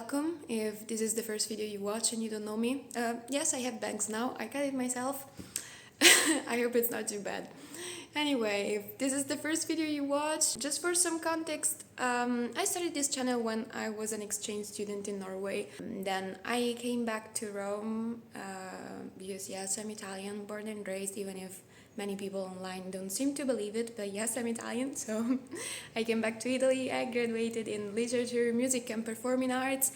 welcome if this is the first video you watch and you don't know me. Yes, I have bangs now, I cut it myself. I hope it's not too bad. Anyway, if this is the first video you watch, just for some context, I started this channel when I was an exchange student in Norway. Then I came back to Rome because yes, I'm Italian, born and raised, even if many people online don't seem to believe it, but yes, I'm Italian, so I came back to Italy. I graduated in literature, music and performing arts.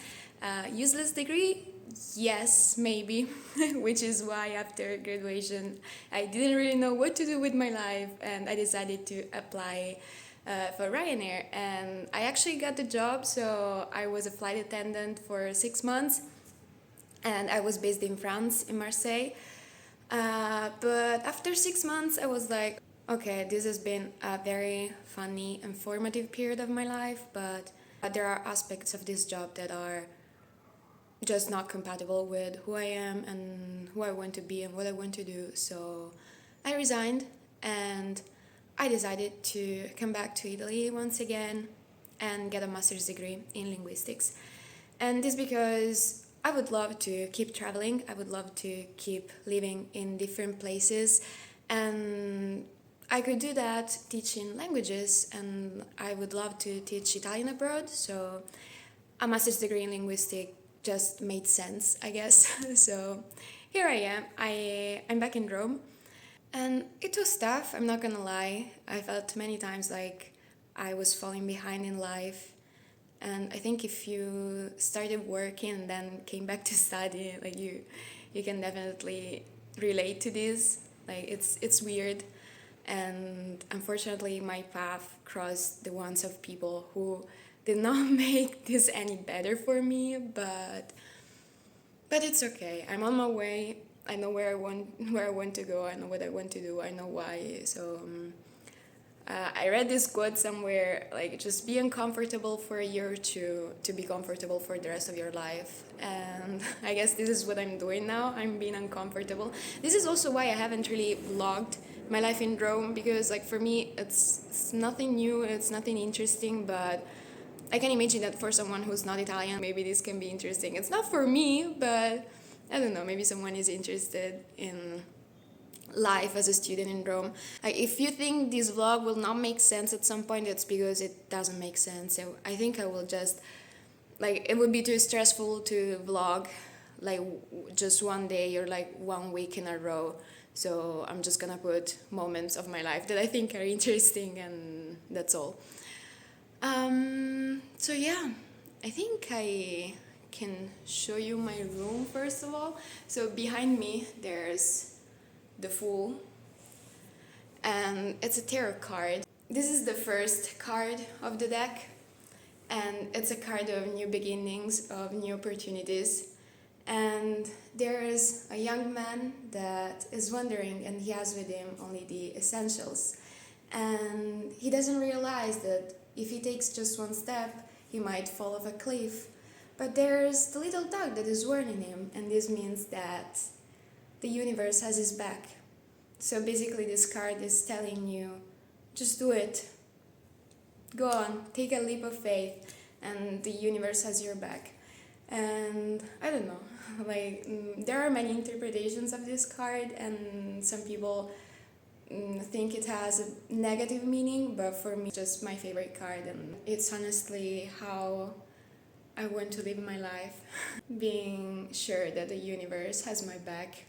Useless degree? Yes, maybe, which is why after graduation I didn't really know what to do with my life, and I decided to apply for Ryanair, and I actually got the job. So I was a flight attendant for 6 months, and I was based in France, in Marseille. But after 6 months I was like, okay, this has been a very funny and formative period of my life, but there are aspects of this job that are just not compatible with who I am and who I want to be and what I want to do. So I resigned and I decided to come back to Italy once again and get a master's degree in linguistics. And this because I would love to keep traveling, I would love to keep living in different places, and I could do that teaching languages, and I would love to teach Italian abroad, so a master's degree in linguistics just made sense, I guess. So here I am, I'm back in Rome, and it was tough, I'm not gonna lie. I felt many times like I was falling behind in life. And I think if you started working and then came back to study, like you can definitely relate to this. Like it's weird, and unfortunately my path crossed the ones of people who did not make this any better for me. But it's okay. I'm on my way. I know where I want to go. I know what I want to do. I know why. So. I read this quote somewhere, like, just be uncomfortable for a year or two to be comfortable for the rest of your life. And I guess this is what I'm doing now. I'm being uncomfortable. This is also why I haven't really vlogged my life in Rome, because like for me it's nothing new, it's nothing interesting, but I can imagine that for someone who's not Italian, maybe this can be interesting. It's not for me, but I don't know, maybe someone is interested in life as a student in Rome. Like, if you think this vlog will not make sense at some point, it's because it doesn't make sense. So I think I will just, like, it would be too stressful to vlog like just one day or like 1 week in a row. So I'm just gonna put moments of my life that I think are interesting, and that's all. So yeah, I think I can show you my room first of all. So behind me there's the Fool, and it's a tarot card. This is the first card of the deck, and it's a card of new beginnings, of new opportunities. And there is a young man that is wandering, and he has with him only the essentials, and he doesn't realize that if he takes just one step he might fall off a cliff. But there's the little dog that is warning him, and this means that the universe has his back. So basically this card is telling you, just do it. Go on, take a leap of faith, and the universe has your back. And I don't know, like there are many interpretations of this card, and some people think it has a negative meaning, but for me it's just my favorite card, and it's honestly how I want to live my life. Being sure that the universe has my back.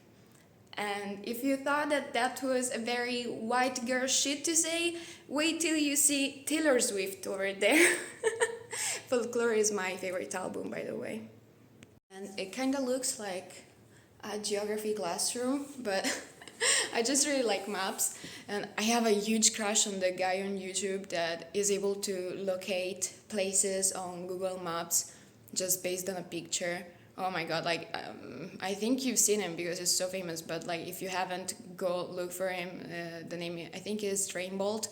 And if you thought that that was a very white girl shit to say, wait till you see Taylor Swift over there. Folklore is my favorite album, by the way. And it kind of looks like a geography classroom, but I just really like maps. And I have a huge crush on the guy on YouTube that is able to locate places on Google Maps just based on a picture. Oh my god, like, I think you've seen him because he's so famous, but like, if you haven't, go look for him. The name, I think, is Trainbolt.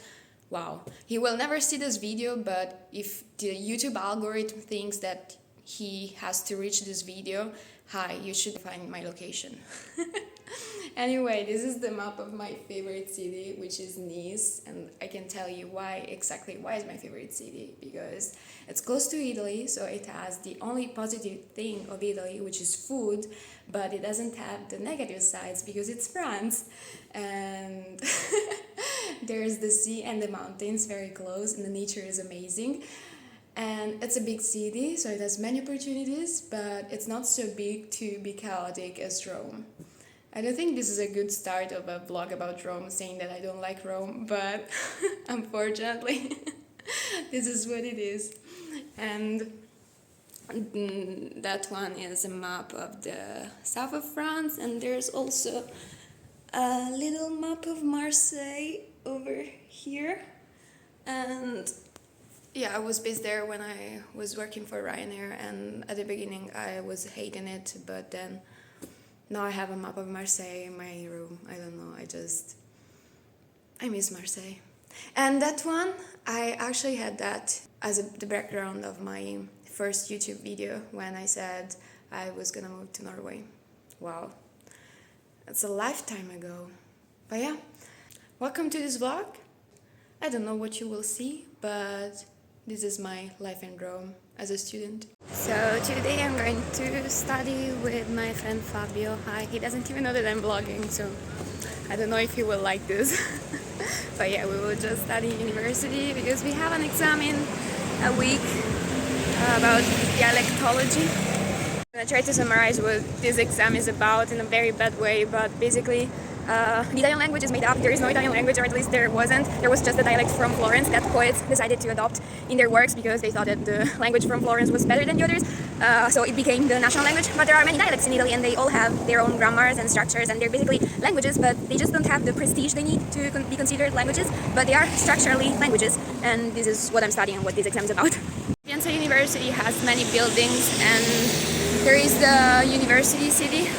Wow. He will never see this video, but if the YouTube algorithm thinks that he has to reach this video, Hi, you should find my location. Anyway, this is the map of my favorite city, which is Nice, and I can tell you why is my favorite city, because it's close to Italy, so it has the only positive thing of Italy, which is food, but it doesn't have the negative sides because it's France, and there's the sea and the mountains very close, and the nature is amazing. And it's a big city, so it has many opportunities, but it's not so big to be chaotic as Rome. I don't think this is a good start of a vlog about Rome, saying that I don't like Rome, but unfortunately, this is what it is. And that one is a map of the south of France, and there's also a little map of Marseille over here. And yeah, I was based there when I was working for Ryanair, and at the beginning I was hating it, but then now I have a map of Marseille in my room. I don't know, I miss Marseille. And that one, I actually had that as the background of my first YouTube video when I said I was gonna move to Norway. Wow, that's a lifetime ago. But yeah, welcome to this vlog. I don't know what you will see, but this is my life in Rome as a student. So today I'm going to study with my friend Fabio. Hi, he doesn't even know that I'm vlogging, so I don't know if he will like this. But yeah, we will just study university because we have an exam in a week about dialectology. I try to summarize what this exam is about in a very bad way, but basically the Italian language is made up. There is no Italian language, or at least there wasn't. There was just a dialect from Florence that poets decided to adopt in their works because they thought that the language from Florence was better than the others. So it became the national language. But there are many dialects in Italy, and they all have their own grammars and structures, and they're basically languages, but they just don't have the prestige they need to be considered languages. But they are structurally languages, and this is what I'm studying and what this exam is about. Sapienza University has many buildings, and there is the university city.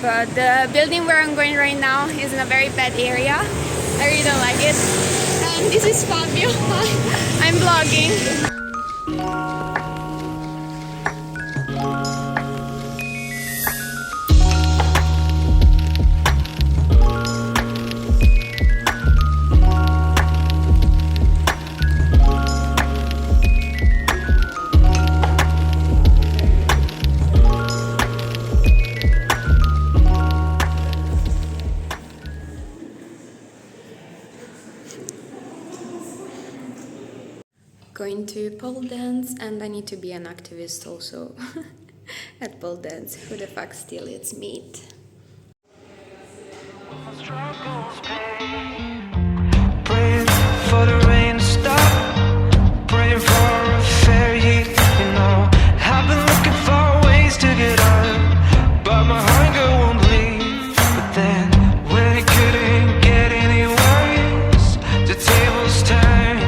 But the building where I'm going right now is in a very bad area. I really don't like it. And this is Fabio. I'm vlogging. Going to pole dance, and I need to be an activist also at pole dance. Who the fuck still eats meat? Praying for the rain to stop, praying for a fair heat, you know. I've been looking for ways to get up, but my hunger won't leave. But then, when it couldn't get any worse, the tables turned,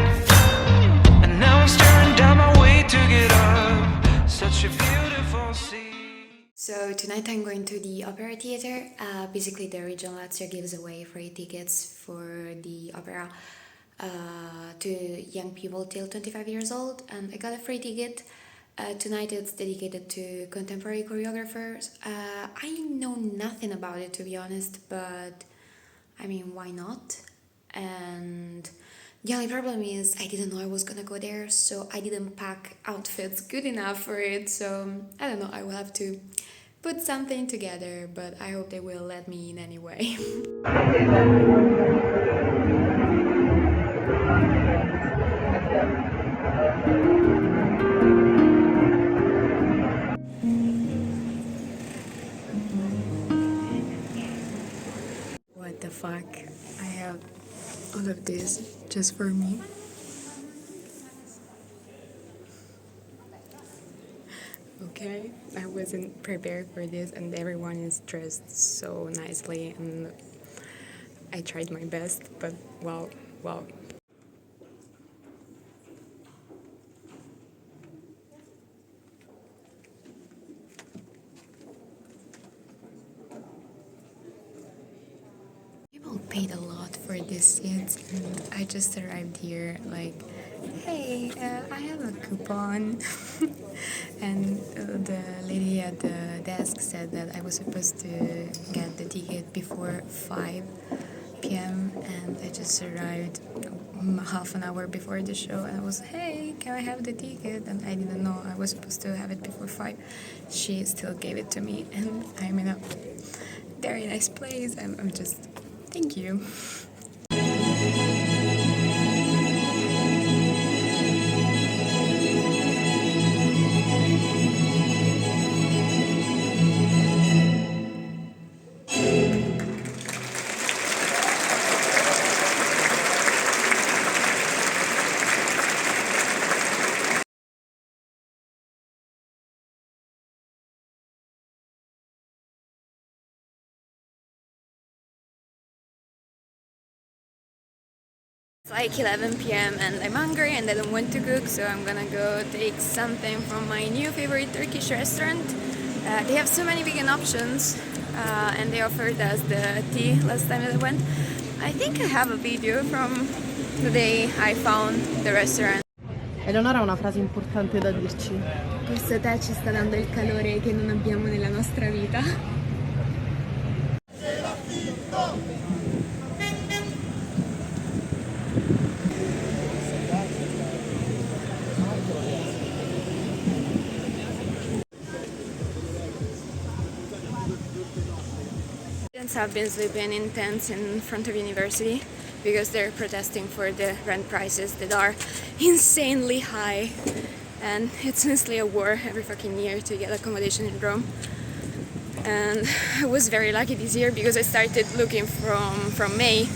and now I'm staring down my way to get up. Such a beautiful scene. So tonight I'm going to the opera theater. Basically the region Lazio gives away free tickets for the opera to young people till 25 years old, and I got a free ticket. Tonight it's dedicated to contemporary choreographers. I know nothing about it, to be honest, but I mean, why not? And the only problem is I didn't know I was gonna go there, so I didn't pack outfits good enough for it, so I don't know, I will have to put something together, but I hope they will let me in anyway. What the fuck? I have all of this just for me. Okay, I wasn't prepared for this, and everyone is dressed so nicely, and I tried my best, but wow. People paid a lot for these seats, and I just arrived here like Hey, I have a coupon. And the lady at the desk said that I was supposed to get the ticket before 5 p.m. and I just arrived half an hour before the show and I was, hey, can I have the ticket? And I didn't know I was supposed to have it before 5. She still gave it to me and I'm in a very nice place and I'm just, thank you. It's like 11 p.m. and I'm hungry and I don't want to cook, so I'm gonna go take something from my new favorite Turkish restaurant. They have so many vegan options and they offered us the tea last time that I went. I think I have a video from the day I found the restaurant. Eleonora ha una frase importante da dirci. Questo tè ci sta dando il calore che non abbiamo nella nostra vita. Students have been sleeping in tents in front of university because they're protesting for the rent prices that are insanely high, and it's honestly a war every fucking year to get accommodation in Rome. And I was very lucky this year because I started looking from May.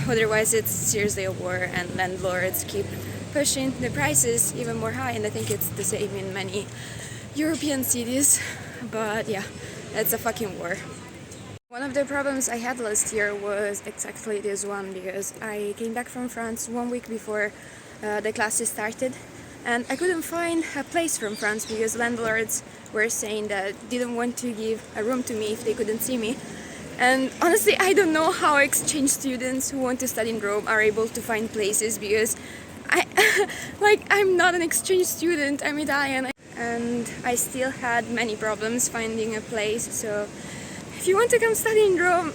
Otherwise it's seriously a war and landlords keep pushing the prices even more high, and I think it's the same in many European cities, but yeah, it's a fucking war. One of the problems I had last year was exactly this one, because I came back from France 1 week before the classes started and I couldn't find a place from France because landlords were saying that didn't want to give a room to me if they couldn't see me. And honestly, I don't know how exchange students who want to study in Rome are able to find places, because I'm not an exchange student, I'm Italian. And I still had many problems finding a place, so if you want to come study in Rome,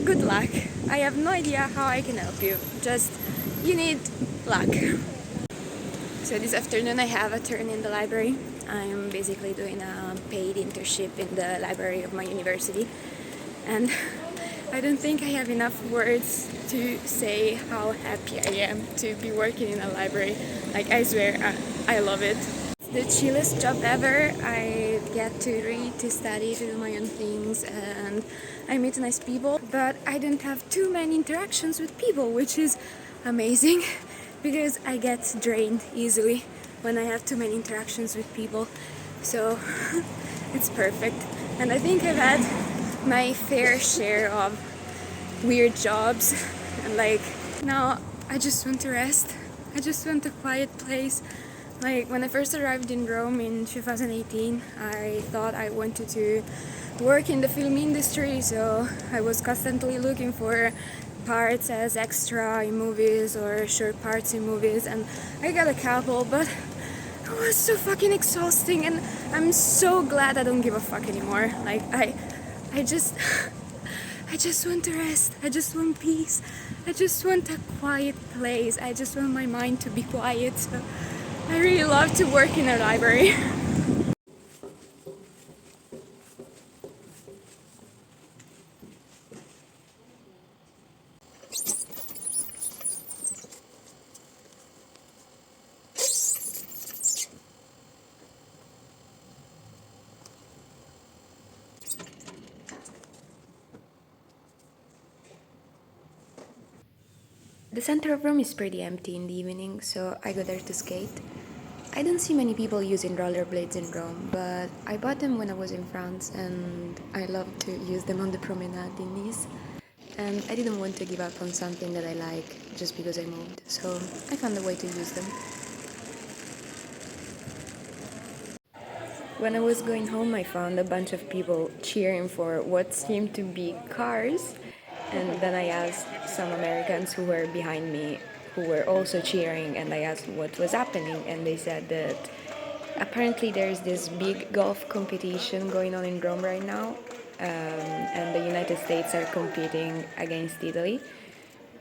good luck. I have no idea how I can help you, just you need luck. So this afternoon I have a turn in the library. I'm basically doing a paid internship in the library of my university, and I don't think I have enough words to say how happy I am to be working in a library. Like, I swear, I love it. The chillest job ever. I get to read, to study, to do my own things, and I meet nice people, but I don't have too many interactions with people, which is amazing because I get drained easily when I have too many interactions with people, so it's perfect. And I think I've had my fair share of weird jobs, and like, now I just want to rest. I just want a quiet place. Like, when I first arrived in Rome in 2018, I thought I wanted to work in the film industry, so I was constantly looking for parts as extra in movies or short parts in movies, and I got a couple, but it was so fucking exhausting, and I'm so glad I don't give a fuck anymore. Like, I just want to rest. I just want peace. I just want a quiet place. I just want my mind to be quiet. So I really love to work in a library. The center of Rome is pretty empty in the evening, so I go there to skate. I don't see many people using rollerblades in Rome, but I bought them when I was in France and I love to use them on the promenade in Nice. And I didn't want to give up on something that I like just because I moved, so I found a way to use them. When I was going home, I found a bunch of people cheering for what seemed to be cars, and then I asked some Americans who were behind me who were also cheering, and I asked what was happening, and they said that apparently there's this big golf competition going on in Rome right now, and the United States are competing against Italy,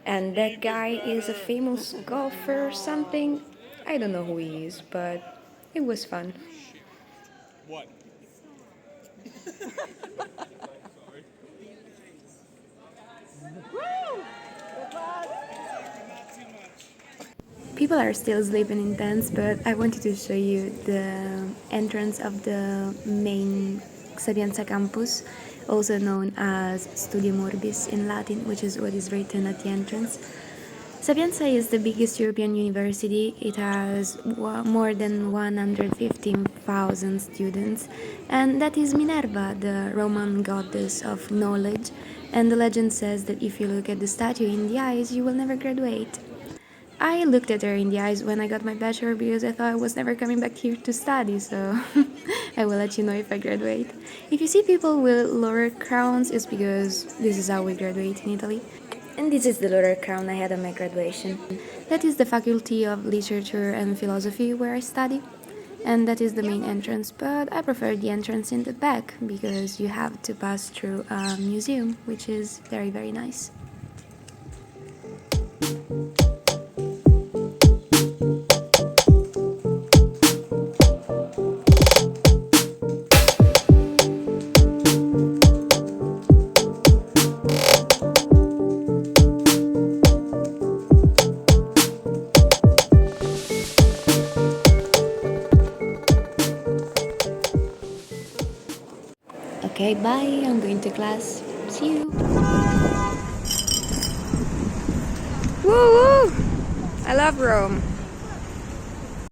and that guy is a famous golfer or something. I don't know who he is, but it was fun. What? People are still sleeping in tents, but I wanted to show you the entrance of the main Sapienza campus, also known as Studium Orbis in Latin, which is what is written at the entrance. Sapienza is the biggest European university. It has more than 115,000 students, and that is Minerva, the Roman goddess of knowledge, and the legend says that if you look at the statue in the eyes, you will never graduate. I looked at her in the eyes when I got my bachelor because I thought I was never coming back here to study, so I will let you know if I graduate. If you see people with laurel crowns, it's because this is how we graduate in Italy. And this is the laurel crown I had at my graduation. That is the Faculty of Literature and Philosophy where I study, and that is the main entrance, but I prefer the entrance in the back because you have to pass through a museum, which is very, very nice. Okay, bye. I'm going to class. See you. Woo woo! I love Rome.